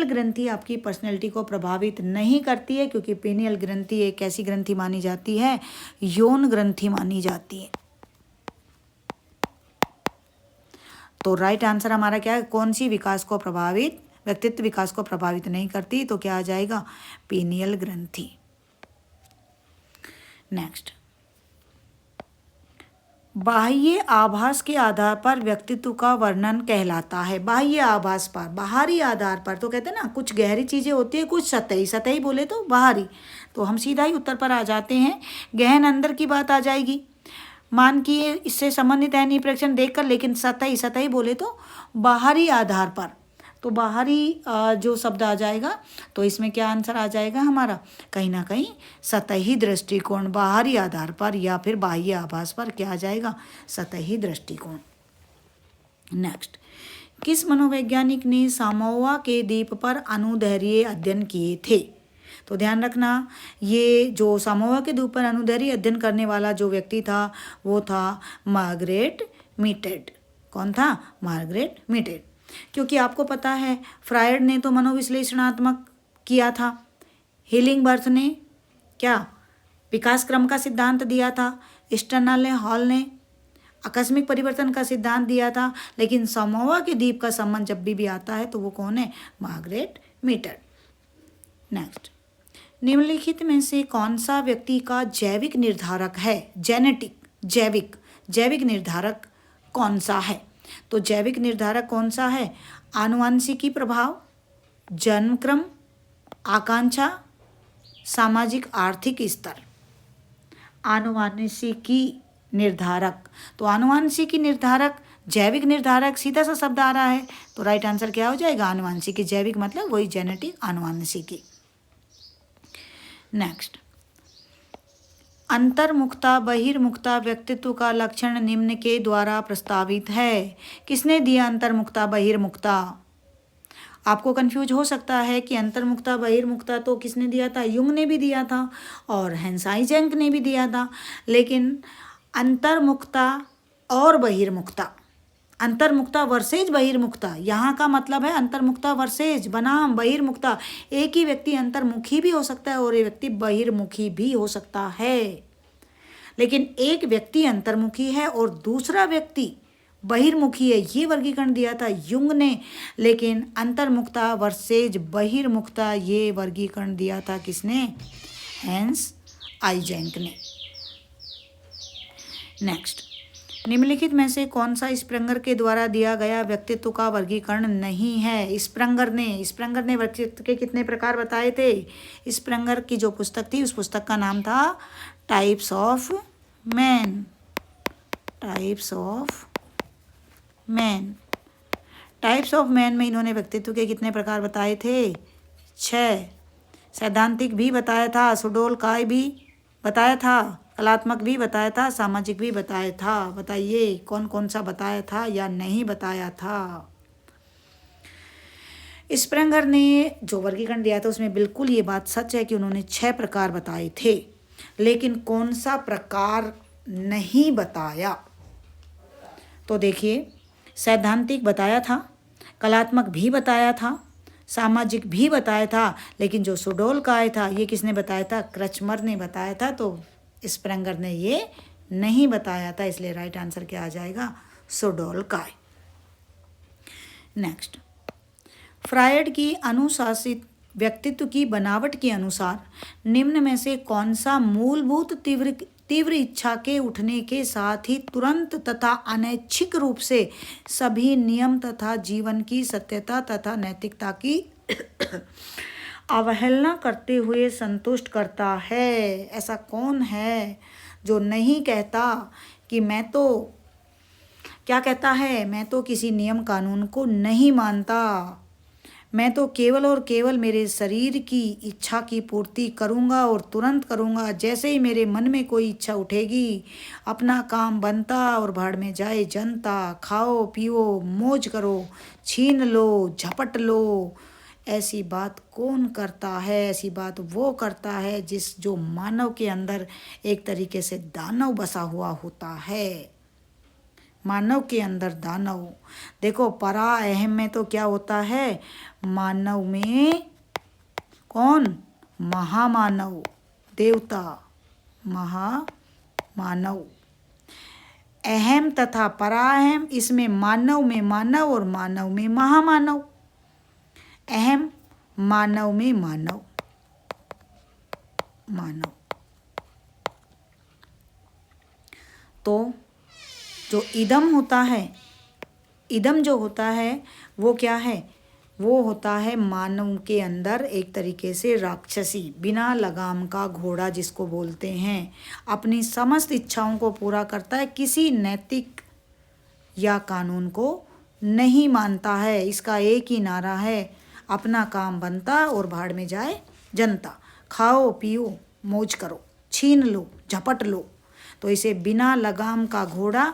ग्रंथि आपकी पर्सनैलिटी को प्रभावित नहीं करती है, क्योंकि पीनियल ग्रंथि एक ऐसी ग्रंथि मानी जाती है, यौन ग्रंथि मानी जाती है। तो राइट आंसर हमारा क्या है, कौन सी व्यक्तित्व विकास को प्रभावित नहीं करती, तो क्या आ जाएगा, पीनियल ग्रंथि। नेक्स्ट, बाह्य आभास के आधार पर व्यक्तित्व का वर्णन कहलाता है। बाह्य आभास पर, बाहरी आधार पर, तो कहते हैं ना कुछ गहरी चीज़ें होती है, कुछ सतही बोले तो बाहरी। तो हम सीधा ही उत्तर पर आ जाते हैं, गहन अंदर की बात आ जाएगी। मान कि इससे संबंधित है नहीं परीक्षण देखकर, लेकिन सतही बोले तो बाहरी आधार पर, तो बाहरी जो शब्द आ जाएगा तो इसमें क्या आंसर आ जाएगा हमारा, कहीं ना कहीं सतही दृष्टिकोण, बाहरी आधार पर या फिर बाह्य आभास पर क्या आ जाएगा, सतही दृष्टिकोण। नेक्स्ट, किस मनोवैज्ञानिक ने सामोआ के द्वीप पर अणुधैर्य अध्ययन किए थे। तो ध्यान रखना, ये जो सामोआ के द्वीप पर अणुधैर्य अध्ययन करने वाला जो व्यक्ति था वो था मार्गरेट मीटेड। कौन था, मार्गरेट मीटेड। क्योंकि आपको पता है फ्रायड ने तो मनोविश्लेषणात्मक किया था, हिलिंगबर्थ ने क्या विकास क्रम का सिद्धांत दिया था, स्टर्नल हॉल ने आकस्मिक परिवर्तन का सिद्धांत दिया था, लेकिन सामोआ के द्वीप का संबंध जब भी आता है तो वो कौन है, मार्गरेट मीटेड। नेक्स्ट, निम्नलिखित में से कौन सा व्यक्ति का जैविक निर्धारक है, जैविक निर्धारक कौन सा है। तो जैविक निर्धारक कौन सा है, आनुवंशिकी प्रभाव, जन्मक्रम, आकांक्षा, सामाजिक आर्थिक स्तर। आनुवंशिकी निर्धारक, तो आनुवंशिकी निर्धारक, जैविक निर्धारक, सीधा सा शब्द आ रहा है, तो राइट आंसर क्या हो जाएगा, आनुवंशिकी। जैविक मतलब वही जेनेटिक, आनुवंशिकी। नेक्स्ट, अंतर्मुखता बहिर्मुखता व्यक्तित्व का लक्षण निम्न के द्वारा प्रस्तावित है। किसने दिया अंतर्मुखता बहिर्मुखता, आपको कंफ्यूज हो सकता है कि अंतर्मुखता बहिर्मुखता तो किसने दिया था, युंग ने भी दिया था और हेंसाइजेंक ने भी दिया था, लेकिन अंतर्मुखता और बहिर्मुखता, अंतर्मुखता वर्सेज बहिर्मुखता, यहाँ का मतलब है अंतर्मुखता वर्सेज बनाम बहिर्मुखता। एक ही व्यक्ति अंतर्मुखी भी हो सकता है और एक व्यक्ति बहिर्मुखी भी हो सकता है, लेकिन एक व्यक्ति अंतर्मुखी है और दूसरा व्यक्ति बहिर्मुखी है, ये वर्गीकरण दिया था युंग ने। लेकिन अंतर्मुखता वर्सेज बहिर्मुखता ये वर्गीकरण दिया था किसने? हैंस आइजेंक ने। नेक्स्ट, निम्नलिखित में से कौन सा स्प्रेंगर के द्वारा दिया गया व्यक्तित्व का वर्गीकरण नहीं है? स्प्रेंगर ने व्यक्तित्व के कितने प्रकार बताए थे? स्प्रेंगर की जो पुस्तक थी उस पुस्तक का नाम था types of man. Types of man में इन्होंने व्यक्तित्व के कितने प्रकार बताए थे? 6। सैद्धांतिक भी बताया था, सुडोल-काय भी बताया था, कलात्मक भी बताया था, सामाजिक भी बताया था। बताइए कौन कौन सा बताया था या नहीं बताया था? स्प्रेंगर ने जो वर्गीकरण दिया था उसमें बिल्कुल ये बात सच है कि उन्होंने 6 प्रकार बताए थे, लेकिन कौन सा प्रकार नहीं बताया? तो देखिए, सैद्धांतिक बताया था, कलात्मक भी बताया था, सामाजिक भी बताया था, लेकिन जो सुडोल-काय था ये किसने बताया था? क्रचमर ने बताया था। तो स्प्रेंगर ने ये नहीं बताया था, इसलिए राइट आंसर क्या आ जाएगा? सुडोल-काय। नेक्स्ट, फ्रायड की अनुशासित व्यक्तित्व की बनावट के अनुसार निम्न में से कौन सा मूलभूत तीव्र इच्छा के उठने के साथ ही तुरंत तथा अनैच्छिक रूप से सभी नियम तथा जीवन की सत्यता तथा नैतिकता की अवहेलना करते हुए संतुष्ट करता है? ऐसा कौन है जो नहीं कहता कि मैं तो, क्या कहता है? मैं तो किसी नियम कानून को नहीं मानता, मैं तो केवल और केवल मेरे शरीर की इच्छा की पूर्ति करूँगा और तुरंत करूँगा। जैसे ही मेरे मन में कोई इच्छा उठेगी, अपना काम बनता और भाड़ में जाए जनता। खाओ पियो मौज करो, छीन लो झपट लो। ऐसी बात कौन करता है? ऐसी बात वो करता है जो मानव के अंदर एक तरीके से दानव बसा हुआ होता है। मानव के अंदर दानव। देखो, परा अहम में तो क्या होता है? मानव में कौन? महामानव, देवता, महामानव। अहम तथा पराअहम, इसमें मानव में मानव और मानव में महामानव। अहम मानव में मानव। तो जो इदम होता है, इदम जो होता है वो क्या है? वो होता है मानव के अंदर एक तरीके से राक्षसी, बिना लगाम का घोड़ा जिसको बोलते हैं, अपनी समस्त इच्छाओं को पूरा करता है, किसी नैतिक या कानून को नहीं मानता है। इसका एक ही नारा है, अपना काम बनता और भाड़ में जाए जनता। खाओ पियो मौज करो, छीन लो झपट लो। तो इसे बिना लगाम का घोड़ा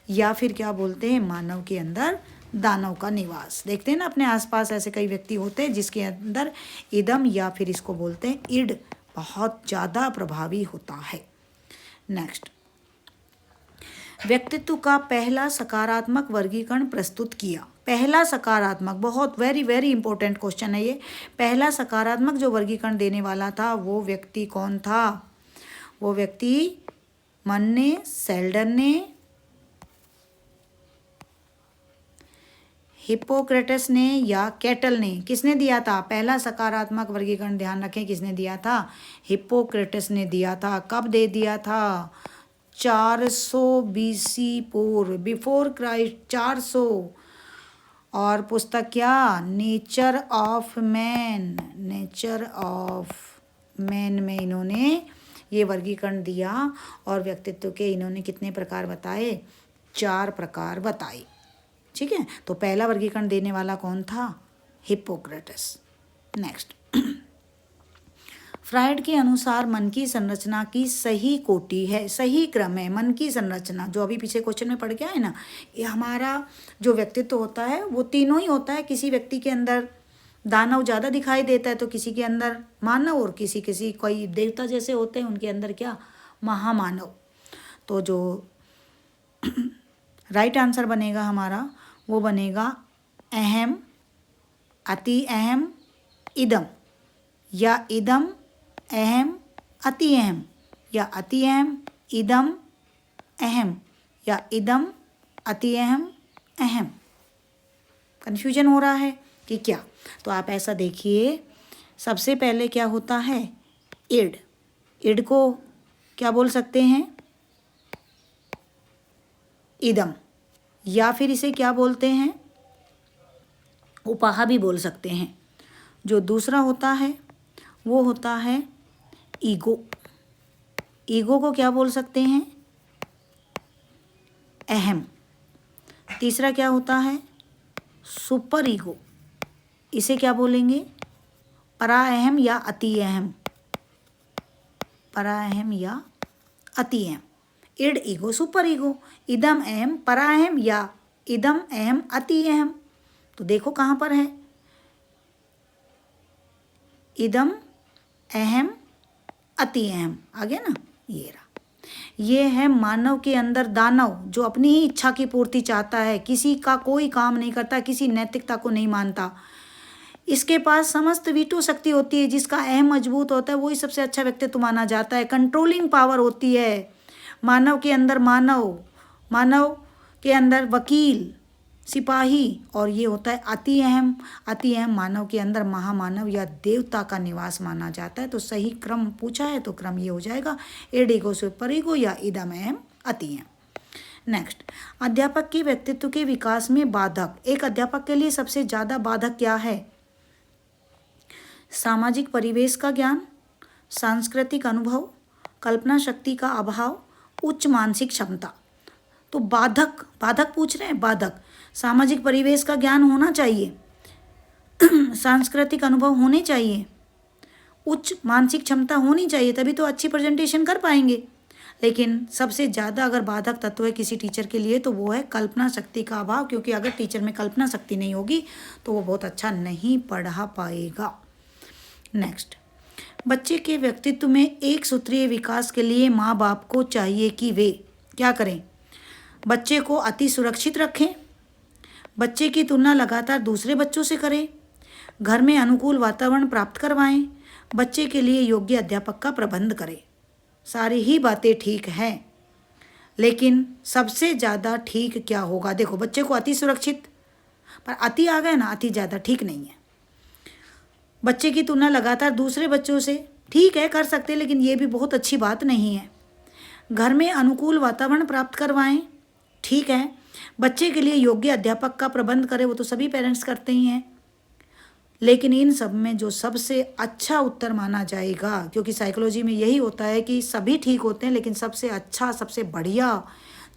या फिर क्या बोलते हैं? मानव के अंदर दानव का निवास। देखते हैं ना अपने आसपास ऐसे कई व्यक्ति होते हैं जिसके अंदर इदम या फिर इसको बोलते हैं इड बहुत ज़्यादा प्रभावी होता है। नेक्स्ट, व्यक्तित्व का पहला सकारात्मक वर्गीकरण प्रस्तुत किया। पहला सकारात्मक, बहुत वेरी वेरी इंपॉर्टेंट क्वेश्चन है ये। पहला सकारात्मक जो वर्गीकरण देने वाला था वो व्यक्ति कौन था? वो व्यक्ति मन ने, सेल्डन ने, हिप्पोक्रेटस ने या कैटल ने? किसने दिया था पहला सकारात्मक वर्गीकरण? ध्यान रखें किसने दिया था? हिप्पोक्रेटस ने दिया था। कब दे दिया था? 400 BC पूर्व, बिफोर क्राइस्ट 400। और पुस्तक क्या? Nature of man. Nature of man में इन्होंने ये वर्गीकरण दिया और व्यक्तित्व के इन्होंने कितने प्रकार बताए? 4 प्रकार बताए। ठीक है, तो पहला वर्गीकरण देने वाला कौन था? हिप्पोक्रेटस। नेक्स्ट, फ्रायड के अनुसार मन की संरचना की सही कोटि है, सही क्रम है। मन की संरचना जो अभी पीछे क्वेश्चन में पढ़ के आए ना, ये हमारा जो व्यक्तित्व होता है वो तीनों ही होता है। किसी व्यक्ति के अंदर दानव ज़्यादा दिखाई देता है तो किसी के अंदर मानव, और किसी कोई देवता जैसे होते हैं उनके अंदर क्या? महामानव। तो जो राइट आंसर बनेगा हमारा, वो बनेगा अहम, अति अहम, इदम, या इदम अहम अति अहम, या अति अहम इदम अहम, या इदम अति अहम अहम। कन्फ्यूजन हो रहा है कि क्या? तो आप ऐसा देखिए, सबसे पहले क्या होता है, इड। इड को क्या बोल सकते हैं, इदम, या फिर इसे क्या बोलते हैं, उपाहा भी बोल सकते हैं। जो दूसरा होता है वो होता है ईगो। ईगो को क्या बोल सकते हैं, अहम। तीसरा क्या होता है, सुपर ईगो, इसे क्या बोलेंगे, परा अहम या अति अहम, परा अहम या अति अहम। इड, ईगो, सुपर ईगो, इदम अहम, परा अहम, या इदम अहम अति अहम। तो देखो कहाँ पर है, इदम अहम अति अहम, आ गया ना, ये रहा। ये है मानव के अंदर दानव, जो अपनी ही इच्छा की पूर्ति चाहता है, किसी का कोई काम नहीं करता, किसी नैतिकता को नहीं मानता। इसके पास समस्त वीटो शक्ति होती है, जिसका अहम मजबूत होता है वही सबसे अच्छा व्यक्तित्व माना जाता है। कंट्रोलिंग पावर होती है मानव के अंदर, मानव के अंदर वकील, सिपाही, और ये होता है अति अहम। अति अहम मानव के अंदर महामानव या देवता का निवास माना जाता है। तो सही क्रम पूछा है तो क्रम ये हो जाएगा, इड, ईगो, सुपर ईगो, या इदम अहम अति अहम। नेक्स्ट, अध्यापक के व्यक्तित्व के विकास में बाधक। एक अध्यापक के लिए सबसे ज़्यादा बाधक क्या है, सामाजिक परिवेश का ज्ञान, सांस्कृतिक अनुभव, कल्पना शक्ति का अभाव, उच्च मानसिक क्षमता। तो बाधक पूछ रहे हैं, बाधक सामाजिक परिवेश का ज्ञान होना चाहिए, सांस्कृतिक अनुभव होने चाहिए, उच्च मानसिक क्षमता होनी चाहिए, तभी तो अच्छी प्रेजेंटेशन कर पाएंगे। लेकिन सबसे ज़्यादा अगर बाधक तत्व है किसी टीचर के लिए तो वो है कल्पना शक्ति का अभाव, क्योंकि अगर टीचर में कल्पना शक्ति नहीं होगी तो वो बहुत अच्छा नहीं पढ़ा पाएगा। नेक्स्ट, बच्चे के व्यक्तित्व में एक सूत्रीय विकास के लिए माँ बाप को चाहिए कि वे क्या करें, बच्चे को अति सुरक्षित रखें, बच्चे की तुलना लगातार दूसरे बच्चों से करें, घर में अनुकूल वातावरण प्राप्त करवाएं, बच्चे के लिए योग्य अध्यापक का प्रबंध करें। सारी ही बातें ठीक हैं, लेकिन सबसे ज़्यादा ठीक क्या होगा, देखो बच्चे को अति सुरक्षित, पर अति आ गया ना, अति ज़्यादा ठीक नहीं है। बच्चे की तुलना लगातार दूसरे बच्चों से, ठीक है कर सकते, लेकिन ये भी बहुत अच्छी बात नहीं है। घर में अनुकूल वातावरण प्राप्त करवाएं, ठीक है। बच्चे के लिए योग्य अध्यापक का प्रबंध करें, वो तो सभी पेरेंट्स करते ही हैं। लेकिन इन सब में जो सबसे अच्छा उत्तर माना जाएगा, क्योंकि साइकोलॉजी में यही होता है कि सभी ठीक होते हैं, लेकिन सबसे अच्छा, सबसे बढ़िया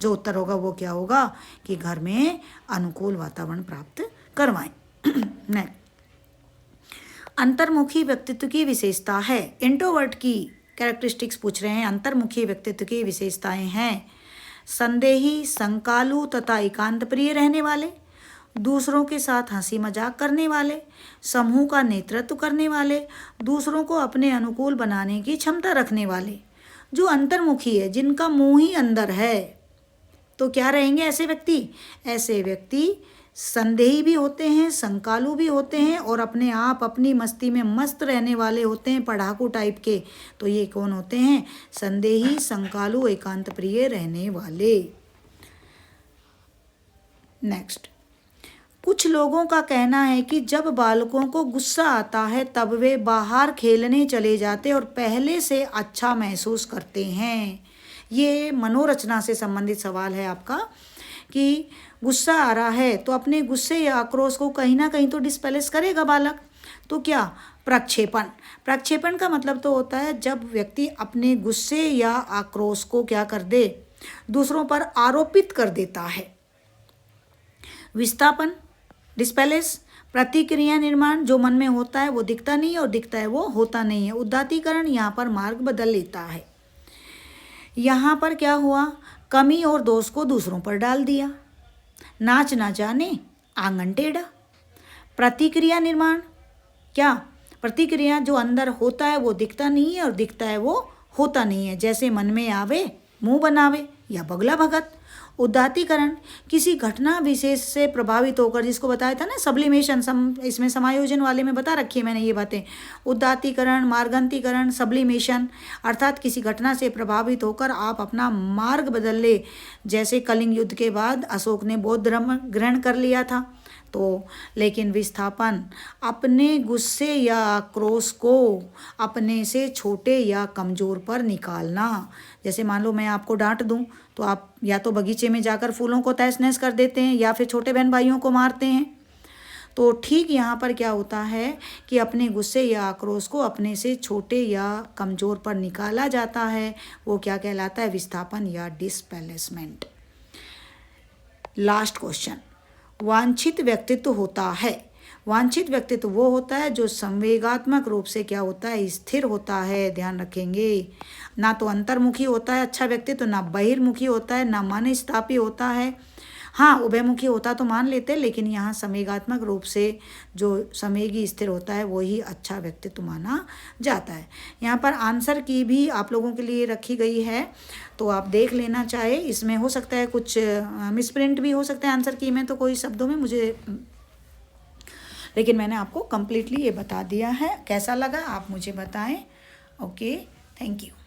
जो उत्तर होगा वो क्या होगा कि घर में अनुकूल वातावरण प्राप्त करवाएं। नेक्स्ट, अंतर्मुखी व्यक्तित्व की विशेषता है। इंट्रोवर्ट की कैरेक्टरिस्टिक्स पूछ रहे हैं। अंतर्मुखी व्यक्तित्व की विशेषताएं हैं संदेही, संकालू तथा एकांत प्रिय रहने वाले, दूसरों के साथ हंसी मजाक करने वाले, समूह का नेतृत्व करने वाले, दूसरों को अपने अनुकूल बनाने की क्षमता रखने वाले। जो अंतर्मुखी है, जिनका मुंह ही अंदर है, तो क्या रहेंगे ऐसे व्यक्ति? ऐसे व्यक्ति संदेही भी होते हैं, संकालू भी होते हैं, और अपने आप अपनी मस्ती में मस्त रहने वाले होते हैं, पढ़ाकू टाइप के। तो ये कौन होते हैं? संदेही, संकालू, एकांत प्रिय रहने वाले। नेक्स्ट, कुछ लोगों का कहना है कि जब बालकों को गुस्सा आता है तब वे बाहर खेलने चले जाते और पहले से अच्छा महसूस करते हैं। ये मनोरचना से संबंधित सवाल है आपका कि गुस्सा आ रहा है तो अपने गुस्से या आक्रोश को कहीं ना कहीं तो डिस्प्लेस करेगा बालक। तो क्या? प्रक्षेपण। प्रक्षेपण का मतलब तो होता है जब व्यक्ति अपने गुस्से या आक्रोश को क्या कर दे, दूसरों पर आरोपित कर देता है। विस्थापन, डिस्प्लेस। प्रतिक्रिया निर्माण, जो मन में होता है वो दिखता नहीं है और दिखता है वो होता नहीं है। उदात्तीकरण, यहाँ पर मार्ग बदल लेता है। यहाँ पर क्या हुआ? कमी और दोष को दूसरों पर डाल दिया। नाच ना जाने आंगन टेढ़ा। प्रतिक्रिया निर्माण, क्या? प्रतिक्रिया जो अंदर होता है वो दिखता नहीं है और दिखता है वो होता नहीं है। जैसे मन में आवे मुंह बनावे या बगला भगत। उदात्तीकरण, किसी घटना विशेष से प्रभावित होकर, जिसको बताया था ना सब्लिमेशन, इसमें समायोजन वाले में बता रखी है मैंने ये बातें। उदात्तीकरण, मार्गान्तीकरण, सब्लिमेशन, अर्थात किसी घटना से प्रभावित होकर आप अपना मार्ग बदल ले। जैसे कलिंग युद्ध के बाद अशोक ने बौद्ध धर्म ग्रहण कर लिया था, तो लेकिन विस्थापन, अपने गुस्से या आक्रोश को अपने से छोटे या कमज़ोर पर निकालना। जैसे मान लो मैं आपको डांट दूं तो आप या तो बगीचे में जाकर फूलों को तहस नहस कर देते हैं या फिर छोटे बहन भाइयों को मारते हैं। तो ठीक यहाँ पर क्या होता है कि अपने गुस्से या आक्रोश को अपने से छोटे या कमज़ोर पर निकाला जाता है। वो क्या कहलाता है? विस्थापन या डिस्प्लेसमेंट। लास्ट क्वेश्चन, वांछित व्यक्तित्व होता है। वांछित व्यक्तित्व वो होता है जो संवेगात्मक रूप से क्या होता है? स्थिर होता है। ध्यान रखेंगे, ना तो अंतर्मुखी होता है अच्छा व्यक्तित्व, ना बहिर्मुखी होता है, ना मनस्तापी होता है। हाँ, उभयमुखी होता तो मान लेते, लेकिन यहाँ संवेगात्मक रूप से जो संवेगी स्थिर होता है वही अच्छा व्यक्तित्व माना जाता है। यहाँ पर आंसर की भी आप लोगों के लिए रखी गई है, तो आप देख लेना चाहे। इसमें हो सकता है कुछ मिसप्रिंट भी हो सकता है आंसर की में, तो कोई शब्दों में मुझे, लेकिन मैंने आपको कम्प्लीटली ये बता दिया है। कैसा लगा आप मुझे बताएं। Okay, thank you.